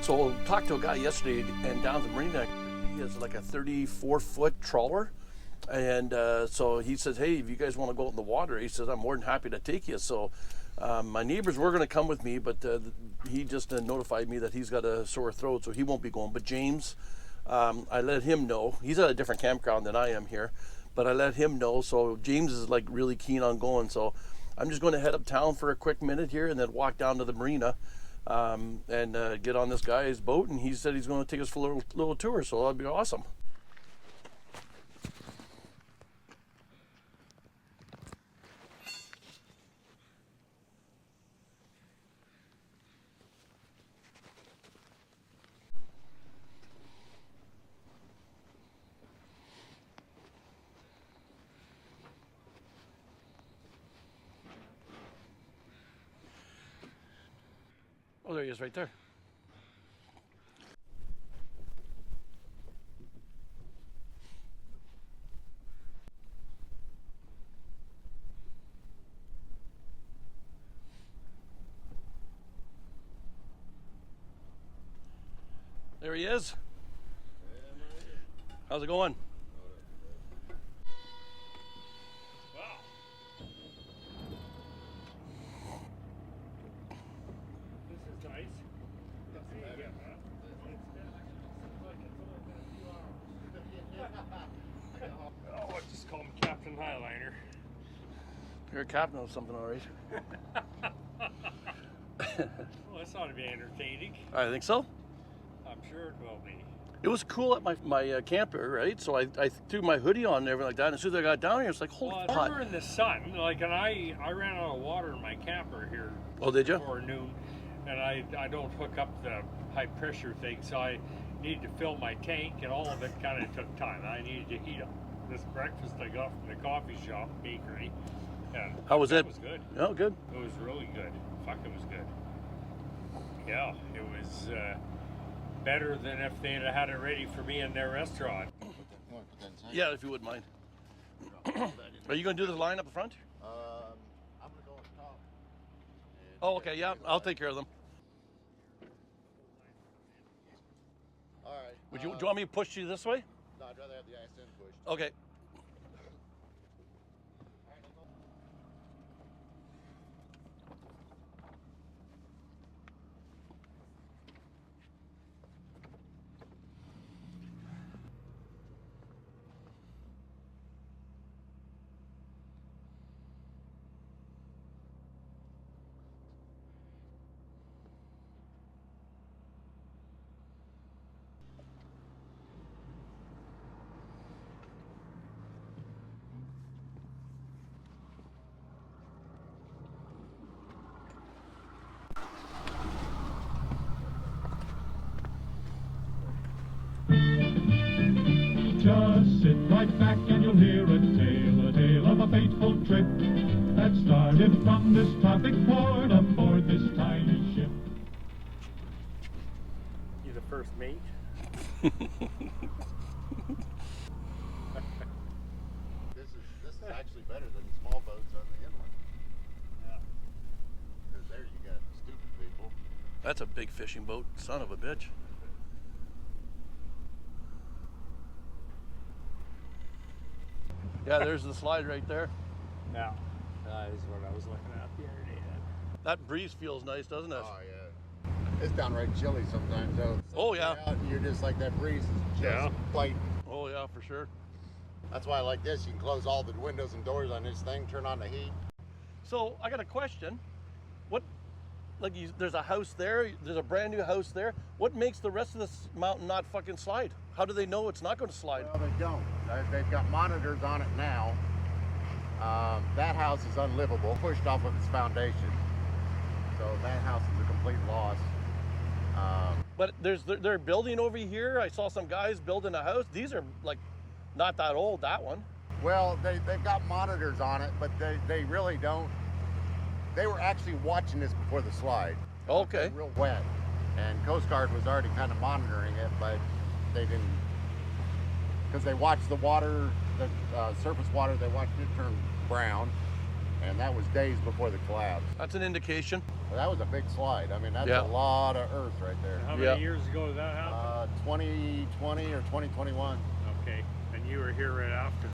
So talked to a guy yesterday and down at the marina. He has like a 34-foot trawler. And so he says, hey, if you guys want to go out in the water, he says, I'm more than happy to take you. So my neighbors were going to come with me, but he just notified me that he's got a sore throat, so he won't be going. But James, I let him know. He's at a different campground than I am here, but I let him know. So James is like really keen on going. So I'm just going to head uptown for a quick minute here and then walk down to the marina and get on this guy's boat. And he said he's going to take us for a little tour, so that'll be awesome. Oh, there he is right there. There he is. How's it going? Oh, I just call him Captain Highliner. You're a captain of something, all right. Well, this ought to be entertaining. I think so. I'm sure it will be. It was cool at my camper, right? So I threw my hoodie on and everything like that. And as soon as I got down here, it's like, holy Well, pot. we were in the sun, like, and I ran out of water in my camper here. Oh, did you? Before noon, and I don't hook up the high pressure thing, so I needed to fill my tank, and all of it kind of took time. I needed to heat up this breakfast I got from the coffee shop bakery. And How was it? It was good. Oh, good. It was really good. Fuck, it was good. Yeah, it was better than if they'd have had it ready for me in their restaurant. Yeah, if you wouldn't mind. Are you going to do the line up the front? I'm going to go up top. Oh, okay, yeah, I'll take care of them. All right. Do you want me to push you this way? No, I'd rather have the ice in pushed. Okay. Just sit right back and you'll hear a tale of a fateful trip that started from this tropic port aboard this tiny ship. You the first mate? This is actually better than small boats on the inlet. Yeah. Because there you got stupid people. That's a big fishing boat, son of a bitch. Yeah, there's the slide right there. Yeah. That is what I was looking at the other day. That breeze feels nice, doesn't it? Oh yeah. It's downright chilly sometimes though. So Oh, yeah. Out and you're just like that breeze is just biting. Oh, yeah, for sure. That's why I like this. You can close all the windows and doors on this thing, turn on the heat. So I got a question. There's a house there, there's a brand new house there. What makes the rest of this mountain not fucking slide? How do they know it's not going to slide? Well, they don't. They've got monitors on it now. That house is unlivable, pushed off of its foundation. So that house is a complete loss. But they're building over here. I saw some guys building a house. These are like not that old, that one. Well, they've got monitors on it, but they really don't. They were actually watching this before the slide. Okay. It was real wet. And Coast Guard was already kind of monitoring it, but they didn't, because they watched the water, the surface water, they watched it turn brown. And that was days before the collapse. That's an indication. Well, that was a big slide. I mean, that's Yeah. a lot of earth right there. How Yeah. many years ago did that happen? 2020 or 2021. Okay, and you were here right after.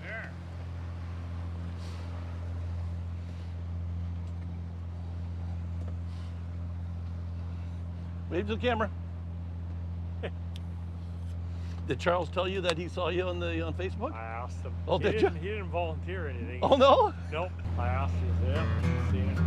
There. Wave to the camera. Did Charles tell you that he saw you on Facebook? I asked him. Oh, did you? He didn't volunteer anything. Oh no? Nope. I asked him. Yeah, seen it.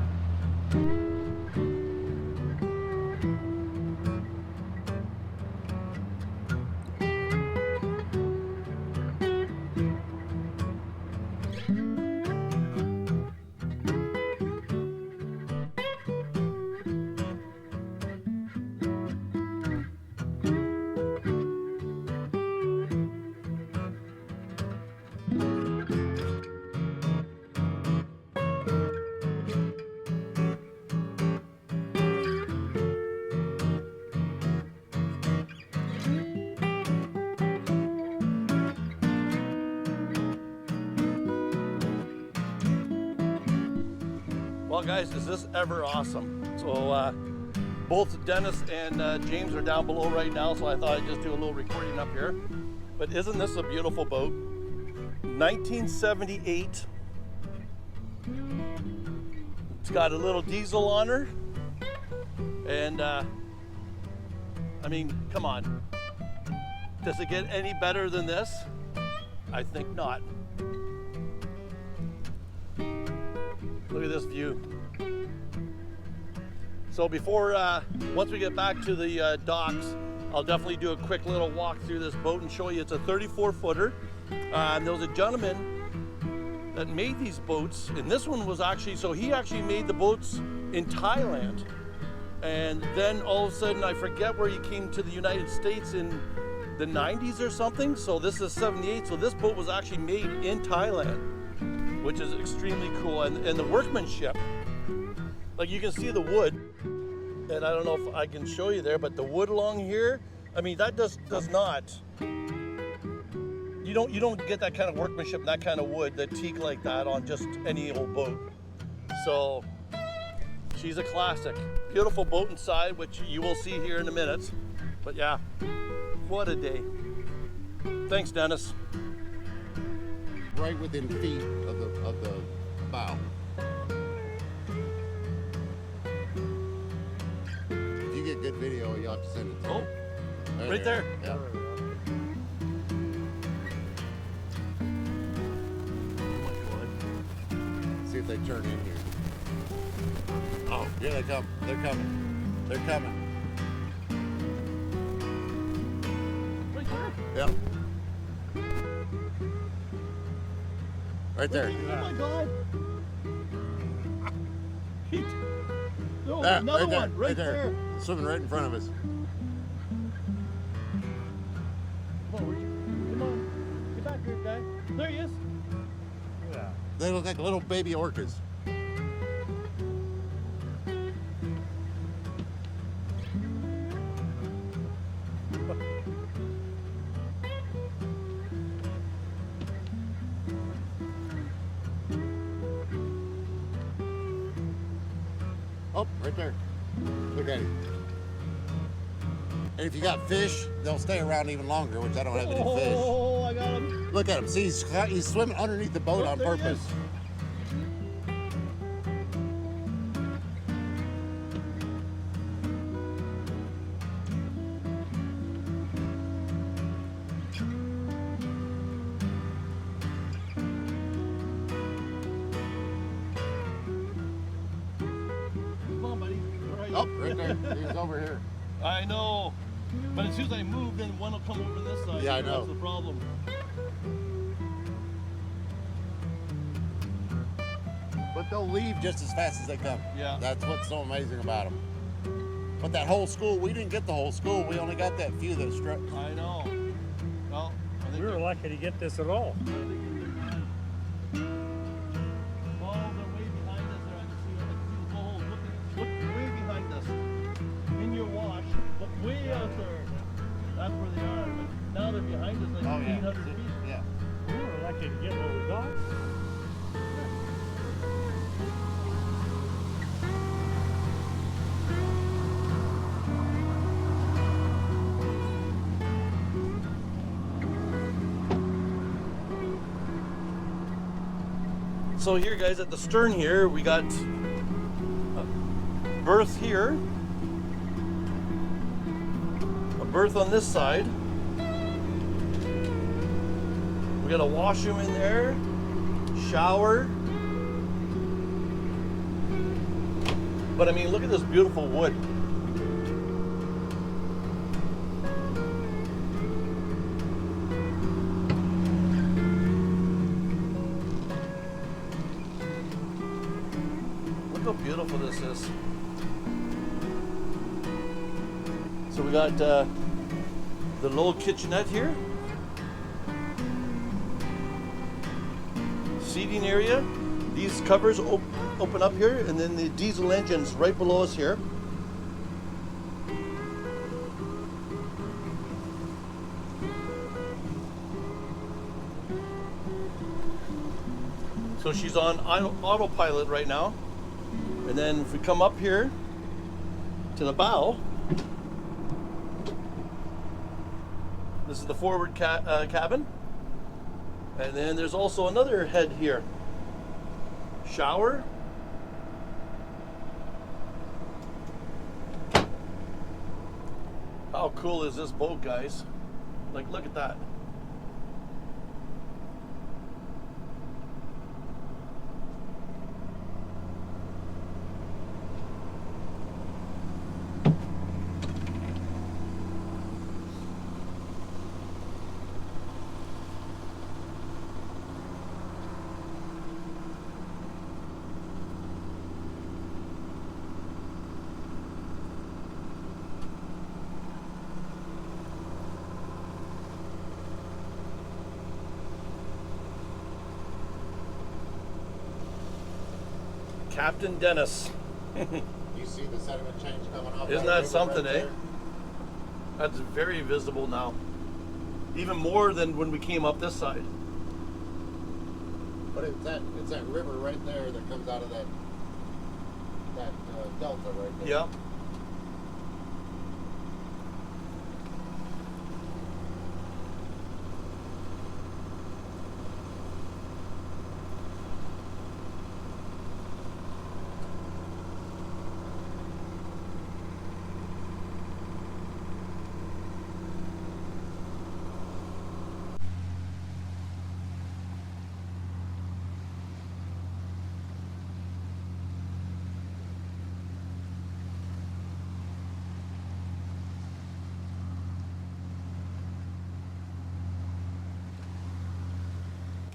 Well, guys, is this ever awesome? So both Dennis and James are down below right now, so I thought I'd just do a little recording up here. But isn't this a beautiful boat? 1978. It's got a little diesel on her. And I mean, come on. Does it get any better than this? I think not. Look at this view. So before, once we get back to the docks, I'll definitely do a quick little walk through this boat and show you it's a 34-footer. And there was a gentleman that made these boats, and this one was actually, so he actually made the boats in Thailand. And then all of a sudden, I forget where he came to the United States in the 90s or something. So this is 78, so this boat was actually made in Thailand, which is extremely cool. And the workmanship, like you can see the wood, and I don't know if I can show you there, but the wood along here, I mean, that does not, you don't get that kind of workmanship, that kind of wood, the teak like that on just any old boat. So she's a classic. Beautiful boat inside, which you will see here in a minute. But yeah, what a day. Thanks, Dennis. Right within feet of the bow. If you get good video, you'll have to send it to me. Oh, right there. Yeah. See if they turn in here. Oh, here they come. They're coming. They're coming. Right there. Yep. Right there. Oh my God. No, That, another right there, one, right there. Swimming right in front of us. Come on, come on. Get back here, guy. There he is. Yeah. They look like little baby orcas. Oh, right there. Look at him. And if you got fish, they'll stay around even longer, which I don't have any fish. Oh, I got him. Look at him. See, he's swimming underneath the boat on There he purpose. is. Come on, buddy. Where are you? Oh, right there. He's over here. I know. But as soon as I move, then one will come over this side. Yeah, I know. That's the problem. But they'll leave just as fast as they come. Yeah. That's what's so amazing about them. But that whole school, we didn't get the whole school. We only got that few that struck. I know. Well, I think We were they're- lucky to get this at all. I think they're fine. Oh, they're way behind us there. I can see the holes. Look way behind us. In your wash. Look way So here, guys, at the stern here, we got a berth here, a berth on this side. We got a washroom in there, shower. But I mean, look at this beautiful wood. Look how beautiful this is. So we got the little kitchenette here. Seating area. These covers open up here, and then the diesel engine's right below us here. So she's on autopilot right now. And then if we come up here to the bow, this is the forward cabin. And then there's also another head here. Shower. How cool is this boat, guys? Like, look at that. Captain Dennis. You see the sediment change coming off? Isn't that something, eh? That's very visible now. Even more than when we came up this side. But it's that river right there that comes out of that delta right there. Yep.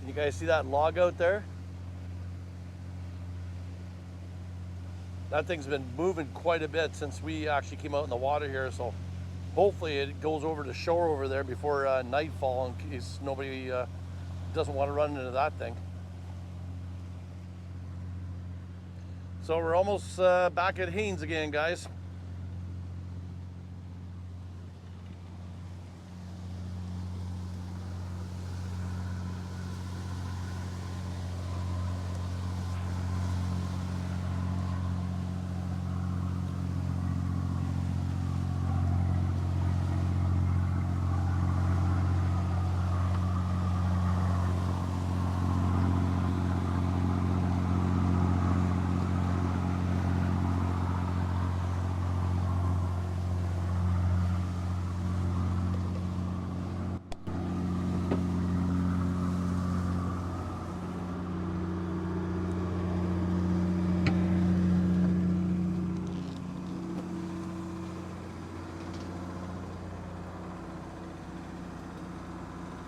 You guys see that log out there? That thing's been moving quite a bit since we actually came out in the water here, so hopefully it goes over to shore over there before nightfall in case nobody doesn't want to run into that thing. So we're almost back at Haines again, guys.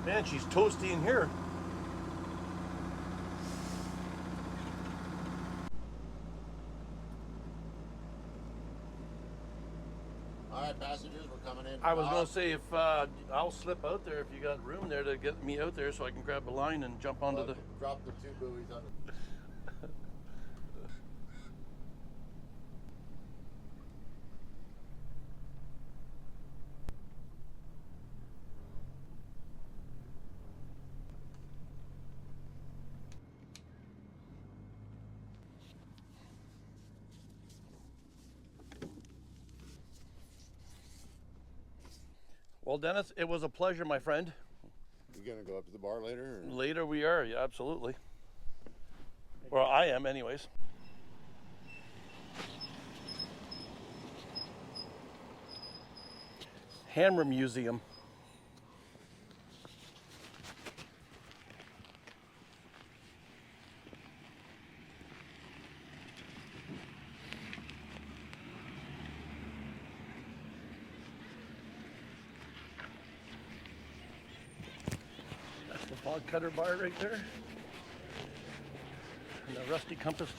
Man, she's toasty in here. All right, passengers, we're coming in. I was going to say, if I'll slip out there if you got room there to get me out there so I can grab a line and jump onto the... Drop the two buoys on the... Well, Dennis, it was a pleasure, my friend. You gonna go up to the bar later? Or? Later we are, yeah, absolutely. Or I am anyways. Hammer Museum. That's the fog cutter bar right there. And the rusty compass.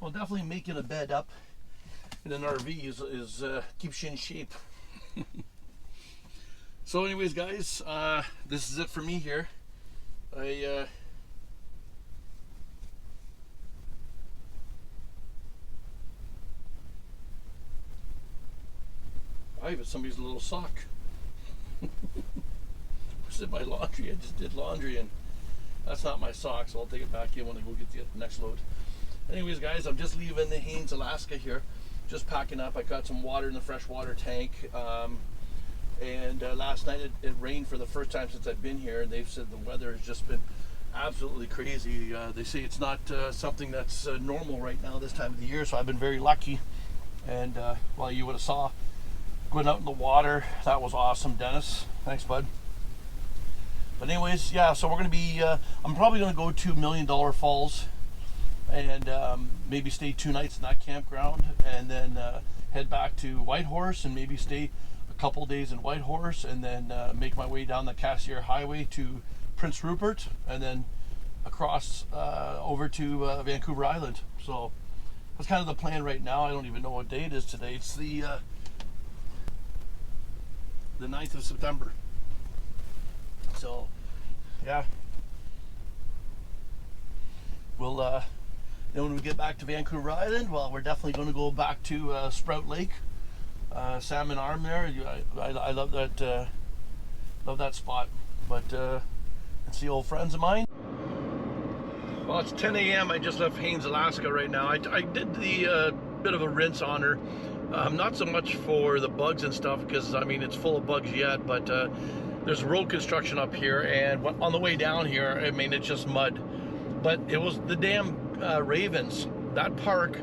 Well, definitely making a bed up in an RV is keeps you in shape. So anyways, guys, this is it for me here. I even somebody's little sock. Was it my laundry? I just did laundry and that's not my sock, so I'll take it back in when I go get the next load. Anyways, guys, I'm just leaving the Haines, Alaska here. Just packing up. I got some water in the freshwater tank. And last night it rained for the first time since I've been here, and they've said the weather has just been absolutely crazy. They say it's not something that's normal right now this time of the year, so I've been very lucky. And well, you would have saw going out in the water. That was awesome, Dennis. Thanks, bud. But anyways, yeah, so we're going to be, I'm probably going to go to $1 Million Falls and maybe stay 2 nights in that campground, and then head back to Whitehorse and maybe stay a couple days in Whitehorse, and then make my way down the Cassiar Highway to Prince Rupert, and then across over to Vancouver Island. So that's kind of the plan right now. I don't even know what day it is today. It's the 9th of September. So yeah, we'll then when we get back to Vancouver Island, well, we're definitely going to go back to Sprout Lake, Salmon Arm there. I love that spot. But it's the old friends of mine. Well, it's 10 a.m. I just left Haines, Alaska right now. I did the bit of a rinse on her. Not so much for the bugs and stuff, because I mean it's full of bugs yet, but there's road construction up here, and on the way down here, I mean it's just mud. But it was the damn ravens. That park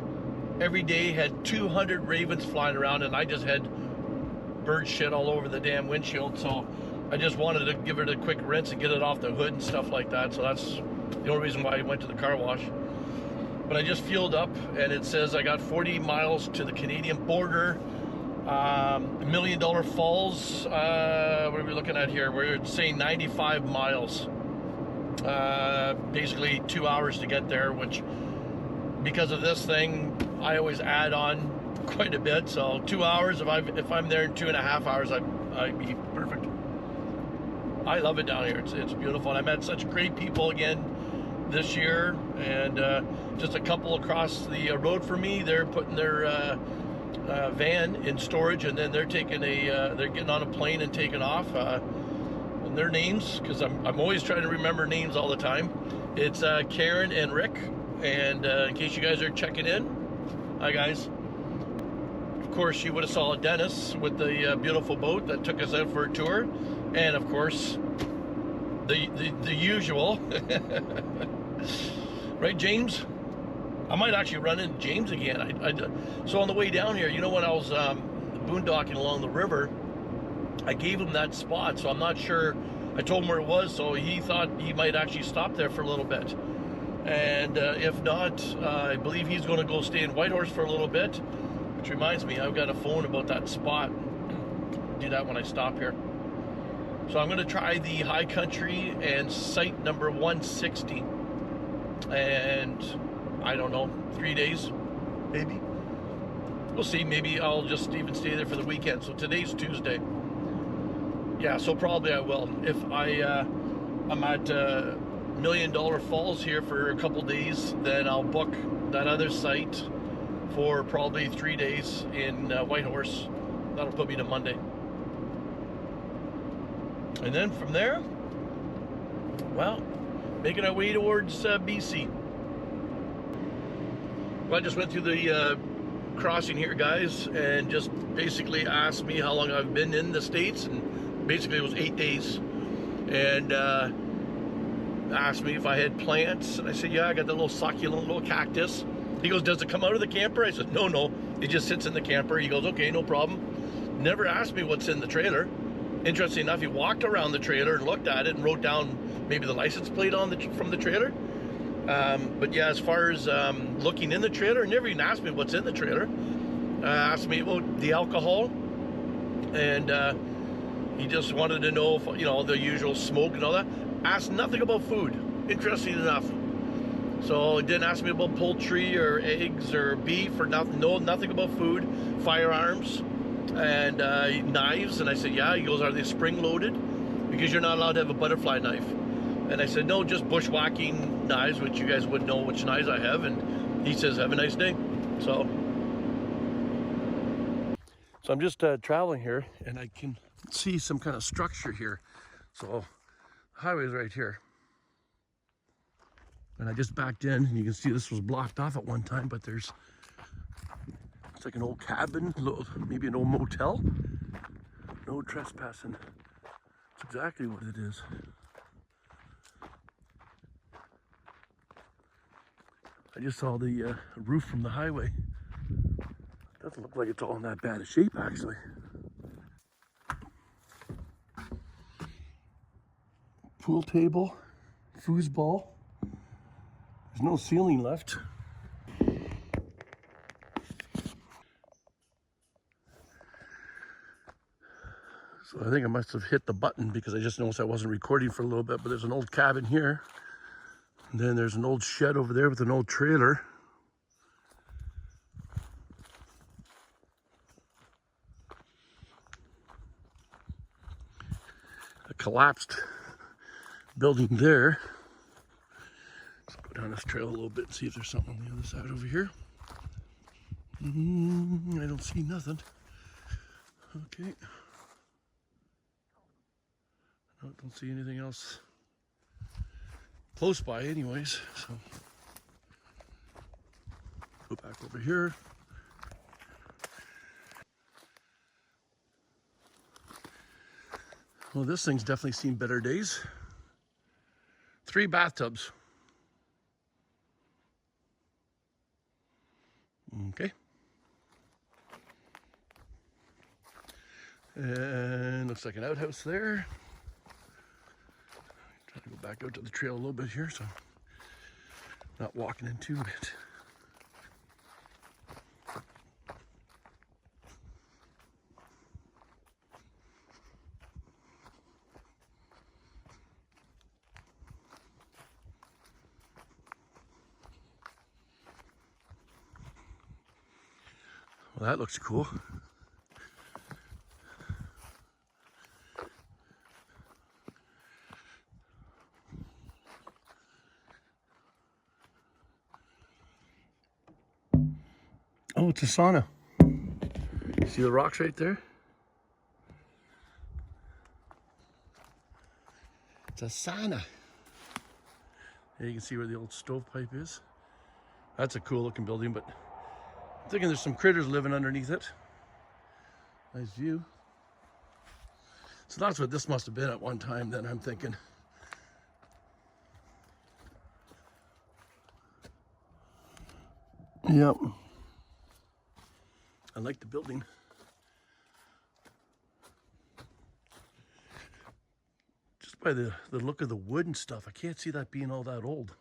every day had 200 ravens flying around, and I just had bird shit all over the damn windshield, so I just wanted to give it a quick rinse and get it off the hood and stuff like that. So that's the only reason why I went to the car wash. But I just fueled up, and it says I got 40 miles to the Canadian border. $1 Million Falls, what are we looking at here? We're saying 95 miles. Basically 2 hours to get there, which because of this thing I always add on quite a bit. So 2 hours, if I'm there in 2.5 hours, I'd be perfect. I love it down here. It's beautiful, and I met such great people again this year, and just a couple across the road from me, they're putting their van in storage, and then they're taking they're getting on a plane and taking off. And their names, because I'm always trying to remember names all the time. It's Karen and Rick, and in case you guys are checking in, hi guys. Of course, you would have saw Dennis with the beautiful boat that took us out for a tour, and of course the usual. Right, James? I might actually run into James again. So on the way down here, you know, when I was boondocking along the river, I gave him that spot, so I'm not sure. I told him where it was, so he thought he might actually stop there for a little bit. And if not, I believe he's going to go stay in Whitehorse for a little bit, which reminds me, I've got a phone about that spot. Do that when I stop here. So I'm going to try the high country and site number 160. And I don't know, 3 days, maybe. We'll see. Maybe I'll just even stay there for the weekend. So today's Tuesday. Yeah, so probably I will. If I'm at $1 Million Falls here for a couple days, then I'll book that other site for probably 3 days in Whitehorse. That'll put me to Monday. And then from there, well, making our way towards BC. Well, I just went through the crossing here, guys, and just basically asked me how long I've been in the States, and basically it was 8 days. And asked me if I had plants, and I said, yeah, I got that little succulent little cactus. He goes, does it come out of the camper? I said, no, it just sits in the camper. He goes, okay, no problem. Never asked me what's in the trailer. Interesting enough, he walked around the trailer and looked at it and wrote down maybe the license plate on from the trailer. But yeah, as far as looking in the trailer, never even asked me what's in the trailer. Asked me about the alcohol, and he just wanted to know if, you know, the usual smoke and all that. Asked nothing about food, interesting enough. So he didn't ask me about poultry or eggs or beef or nothing. No, nothing about food, firearms, and knives. And I said, yeah. He goes, are they spring loaded? Because you're not allowed to have a butterfly knife. And I said, no, just bushwhacking knives, which you guys would know which knives I have. And he says, have a nice day. So I'm just traveling here, and I can see some kind of structure here. So the highway's right here. And I just backed in, and you can see this was blocked off at one time, but it's like an old cabin, maybe an old motel. No trespassing. That's exactly what it is. I just saw the roof from the highway. Doesn't look like it's all in that bad a shape, actually. Pool table, foosball. There's no ceiling left. So I think I must have hit the button because I just noticed I wasn't recording for a little bit, but there's an old cabin here. And then there's an old shed over there with an old trailer. A collapsed building there. Let's go down this trail a little bit and see if there's something on the other side over here. I don't see nothing. Okay. I don't see anything else close by anyways, so go back over here. Well, this thing's definitely seen better days. 3 bathtubs. Okay. And looks like an outhouse there. Trying to go back out to the trail a little bit here, so not walking into it. Well, that looks cool. Oh, it's a sauna. See the rocks right there? It's a sauna. There you can see where the old stovepipe is. That's a cool looking building, but I'm thinking there's some critters living underneath it. Nice view. So that's what this must have been at one time then, I'm thinking. Yep. I like the building. Just by the look of the wood and stuff, I can't see that being all that old.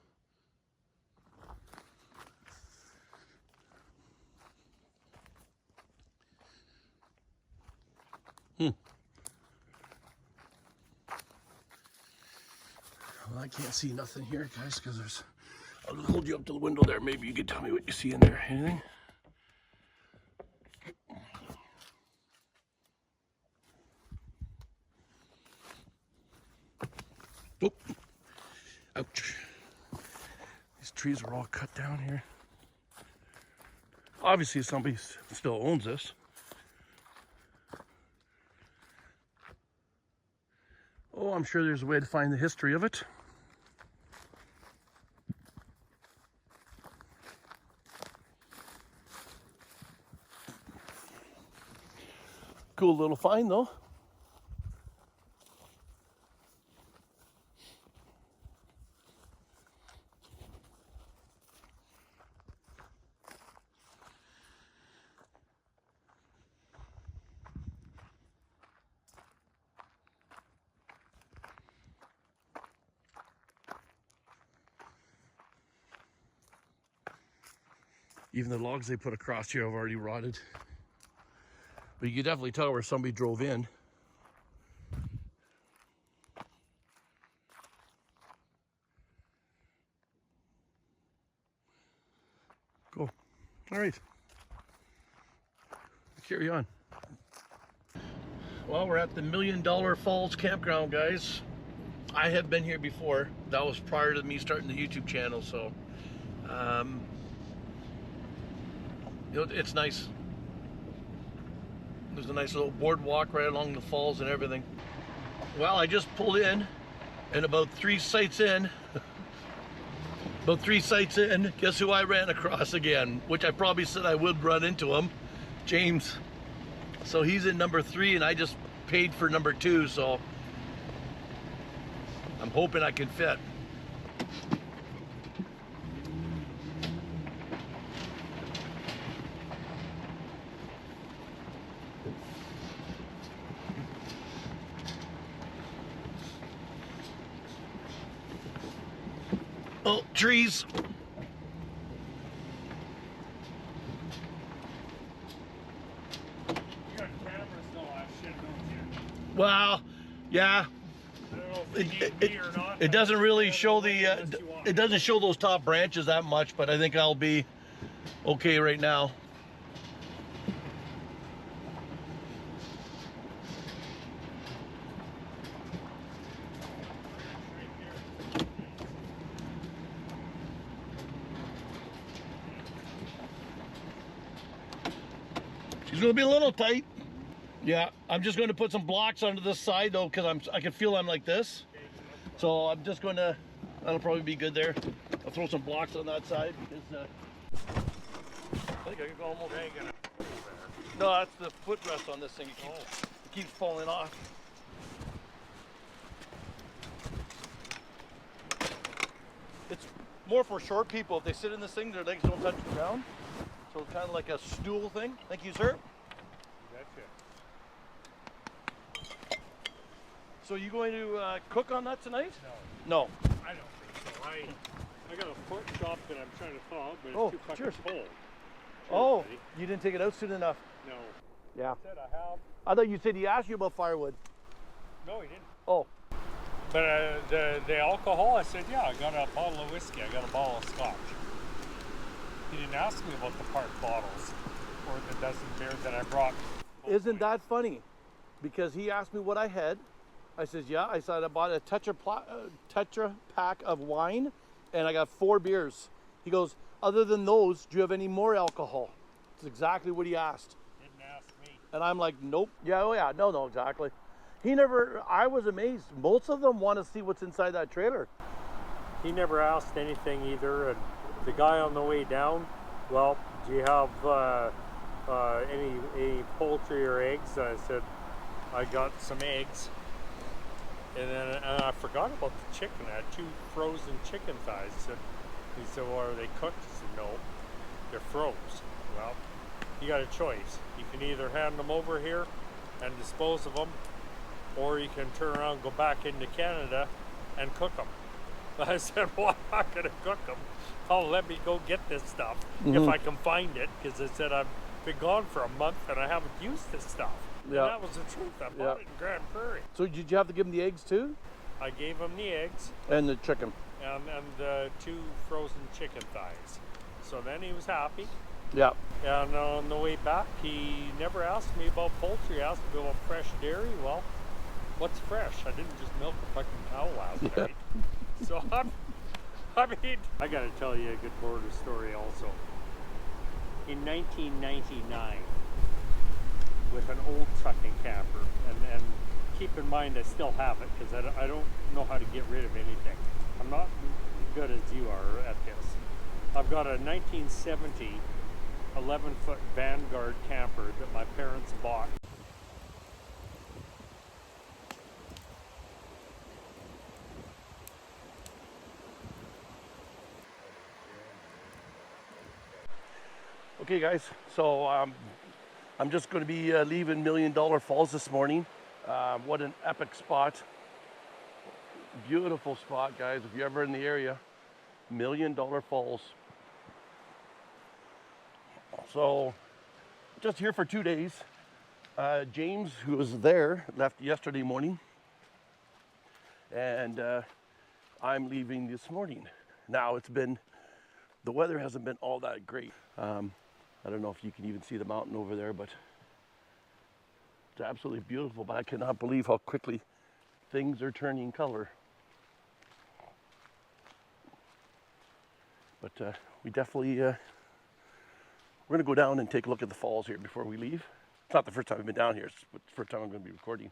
Well, I can't see nothing here, guys, because there's I'll hold you up to the window there. Maybe you can tell me what you see in there. Anything? Oh, ouch. These trees are all cut down here. Obviously somebody still owns this. Oh, I'm sure there's a way to find the history of it. Cool little find though. Even the logs they put across here have already rotted. But you can definitely tell where somebody drove in. Cool. All right. Carry on. Well, we're at the $1 Million Falls Campground, guys. I have been here before. That was prior to me starting the YouTube channel, so it's nice. There's a nice little boardwalk right along the falls and everything. Well, I just pulled in, and about 3 sites in, guess who I ran across again? Which I probably said I would run into him, James. So he's in number 3, and I just paid for number 2, so I'm hoping I can fit. Oh, trees. You got cameras and all that shit, don't you? Well, yeah. I don't know if you need me or not. It doesn't really show the You it doesn't show those top branches that much, but I think I'll be okay right now. She's gonna be a little tight. Yeah, I'm just going to put some blocks onto this side though, because I can feel I'm like this. So I'm just going to, that'll probably be good there. I'll throw some blocks on that side because I think I can go almost. No, that's the footrest on this thing. It keeps falling off. It's more for short people. If they sit in this thing, their legs don't touch the ground. So it's kind of like a stool thing. Thank you, sir. Gotcha. So you going to cook on that tonight? No. No. I don't think so. I got a pork chop that I'm trying to thaw, but it's Oh, too fucking cheers. cold. Cheers, Oh, buddy. you didn't take it out soon enough. No. Yeah. I said I have. I thought you said he asked you about firewood. No, he didn't. Oh, But the alcohol, I said, yeah, I got a bottle of whiskey. I got a bottle of scotch. He didn't ask me about the park bottles or the dozen beers that I brought. isn't that funny? Because he asked me what I had. I said, yeah. I said I bought a Tetra pack of wine, and I got 4 beers. He goes, other than those, do you have any more alcohol? That's exactly what he asked. Didn't ask me. And I'm like, nope. Yeah, oh yeah, no, exactly. He never, I was amazed. Most of them want to see what's inside that trailer. He never asked anything either. And the guy on the way down, well, do you have any poultry or eggs? I said, I got some eggs. And then I forgot about the chicken. I had 2 frozen chicken thighs. And he said, well, are they cooked? I said, no, they're froze. Well, you got a choice. You can either hand them over here and dispose of them, or you can turn around and go back into Canada and cook them. I said, well, I'm not going to cook them. Oh, let me go get this stuff if I can find it, because I said I've been gone for a month and I haven't used this stuff. Yeah. And that was the truth. I bought it in Grand Prairie. So did you have to give him the eggs too? I gave him the eggs And the chicken. and 2 frozen chicken thighs. So then he was happy. Yeah. And on the way back, he never asked me about poultry. He asked me about fresh dairy. Well, what's fresh? I didn't just milk a fucking cow last night. So I mean, I gotta tell you a good border story also. In 1999, with an old trucking camper, and keep in mind I still have it because I don't know how to get rid of anything. I'm not good as you are at this. I've got a 1970 11-foot Vanguard camper that my parents bought. Okay guys, so I'm just going to be leaving $1 Million Falls this morning. What an epic spot. Beautiful spot, guys. If you're ever in the area, $1 Million Falls. So just here for 2 days. James, who was there, left yesterday morning, and I'm leaving this morning. Now the weather hasn't been all that great. I don't know if you can even see the mountain over there, but it's absolutely beautiful. But I cannot believe how quickly things are turning color. But we definitely, we're gonna go down and take a look at the falls here before we leave. It's not the first time I've been down here, it's the first time I'm gonna be recording.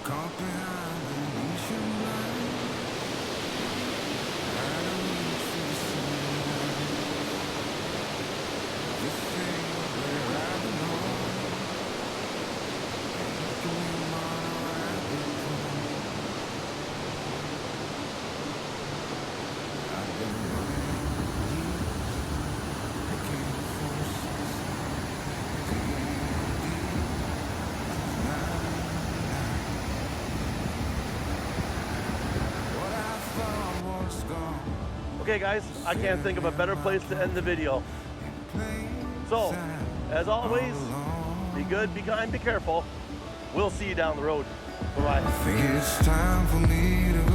Caught behind the ocean line, I don't reach for the sunlight. This ain't where I belong. Can you model I become? I've been running years, looking for something deep, tonight. Okay guys, I can't think of a better place to end the video. So, as always, be good, be kind, be careful. We'll see you down the road. Bye-bye. I think it's time for me to